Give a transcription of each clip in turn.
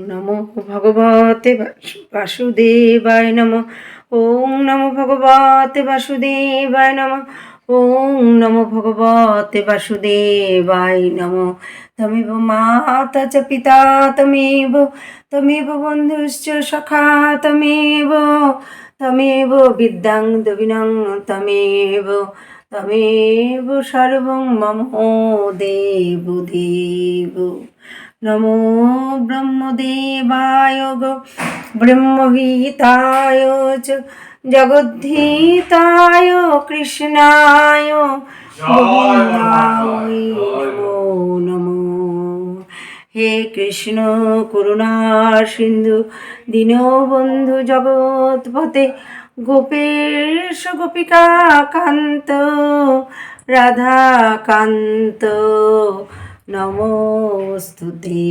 নমো ভগবতে বাসুদেবায় নমঃ। ওং নমো ভগবতে বাসুদেবায় নমঃ। ওং নমো ভগবতে বাসুদেবায় নমঃ। তমেব মাতা চ পিতা তমেব তমেব বন্ধুশ্চ সখা তমেব তমেব বিদ্যাং দেবিনং তমেব তমেব সর্বং মম দেব দেব। নমো ব্রহ্মদেবায় ব্রহ্মহিতায় চ জগদ্ধিতায় কৃষ্ণায় গোবিন্দায় নমো নমো। হে কৃষ্ণ করুণা সিন্ধু দীনবন্ধু জগৎপতে গোপেশ গোপিকা কান্ত রাধাকান্ত নমোস্তুতে।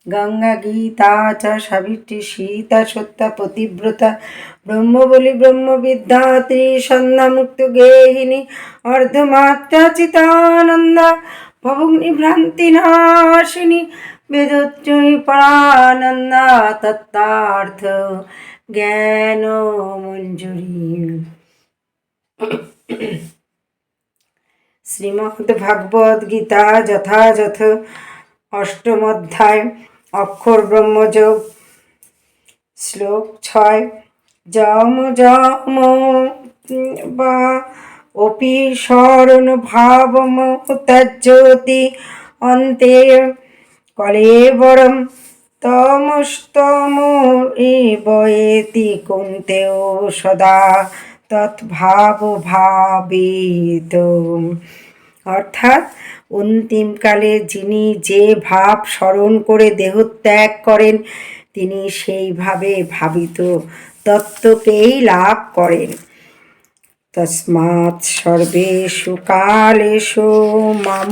গঙ্গা গীতা চ সাবিত্রী সীতা সত্যা পতিব্রতা ব্রহ্মবলি ব্রহ্মবিদ্যাত্রী সন্ধ্যা মুক্ত গেহিনী অর্ধমাত্রা চিতানন্দা ভবগ্নি ভ্রান্তি নাশিনী বেদোত্রয়ী পরানন্দা তত্ত্বার্থ জ্ঞান মঞ্জুরি। শ্রীমদ্ ভাগবত গীতা যথাযথ অষ্টম অধ্যায় অক্ষর ব্রহ্মযোগ শ্লোক 6। যম যম বা অপি শরণ ভাবম ত্যজ্যতি অন্তে কলেবরম তমস্তম এবয়েতি কুন্তেয় সদা তৎভাব ভাবিত। অর্থাৎ অন্তিমকালে যিনি যে ভাব স্মরণ করে দেহত্যাগ করেন তিনি সেইভাবে ভাবিত তত্ত্বকেই লাভ করেন। তস্মাৎ সর্বেষু কালেষু মাম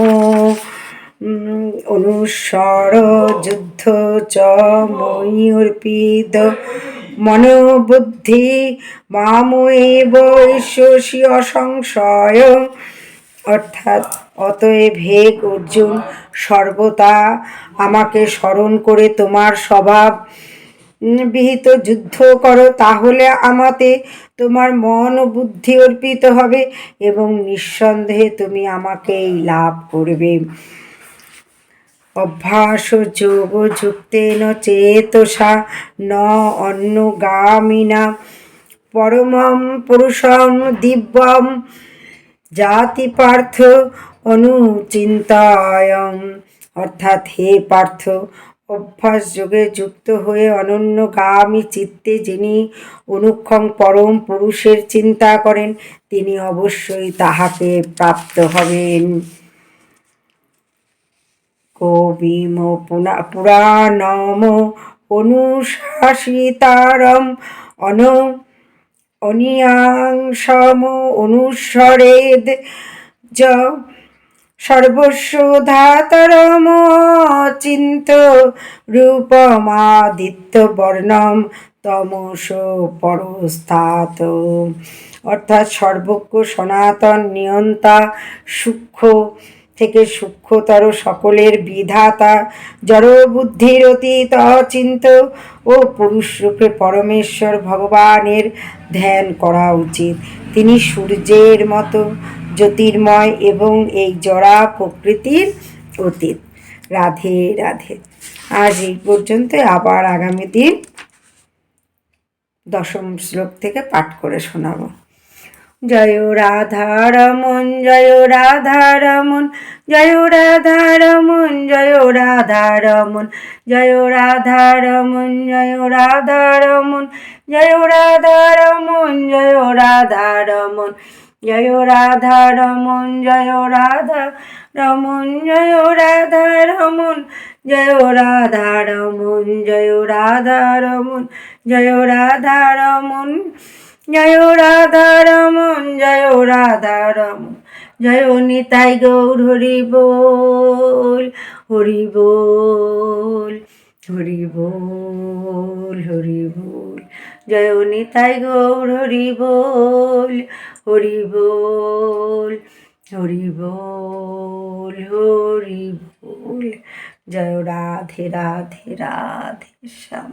অনুসর যুদ্ধ চ ময়ি অর্পিত মনোবুদ্ধি মামেব ঈশ্বসি অসংশয়। অর্থাৎ অতএব হে অর্জুন সর্বদা আমাকে স্মরণ করে তোমার স্বভাব বিহিত যুদ্ধ করো, তাহলে আমাতে তোমার মন ও বুদ্ধি অর্পিত হবে এবং নিঃসন্দেহে তুমি আমাকেই লাভ করবে। অভ্যাস যোগ যুক্তেন চেতসা ন অনুগামিনা পরমম পুরুষম দিব্যম জাতি পার্থ অনুচিন্তায়ম। অর্থাৎ হে পার্থ, অভ্যাস যোগে যুক্ত হয়ে অনন্যগামী চিত্তে যিনি অনুক্ষণ পরম পুরুষের চিন্তা করেন তিনি অবশ্যই তাহাকে প্রাপ্ত হবেন। কবিম পুরাণম অনুশাসিতারম অনিয়াংশম অনুসরেদ য সর্বস্ব ধাতরম চিন্ত রূপমাদিত্য বর্ণম তমস পরস্তাৎ। অর্থাৎ সর্বজ্ঞ সনাতন নিয়ন্তা সূক্ষ্ম থেকে সূক্ষ্মতর সকলের বিধাতা জড়বুদ্ধির অতীত অচিন্ত ও পুরুষরূপে পরমেশ্বর ভগবানের ধ্যান করা উচিত। তিনি সূর্যের মতো জ্যোতির্ময় এবং এই জড়া প্রকৃতির অতীত। রাধে রাধে। আজ এই পর্যন্ত, আবার আগামী দিন 10ম শ্লোক থেকে পাঠ করে শোনাব। জয় রাধারমন জয় রাধারমন জয় রাধারমন জয় রাধারমন জয় রাধারমন জয় রাধারমন জয় রাধারমন জয় রাধারমন জয় রাধারমন জয় রাধারমন জয় রাধারমন জয় রাধারমন জয় রাধারমন জয় রাধারমন জয় রাধারমন জয় রাধারমন জয় নিতাই গৌর হরি বল হরি বল হরি বল হরি বল। জয় নিতাই গৌর হরি বল হরি বল হরি বল হরি বল। জয় রাধে রাধে রাধে শ্যাম।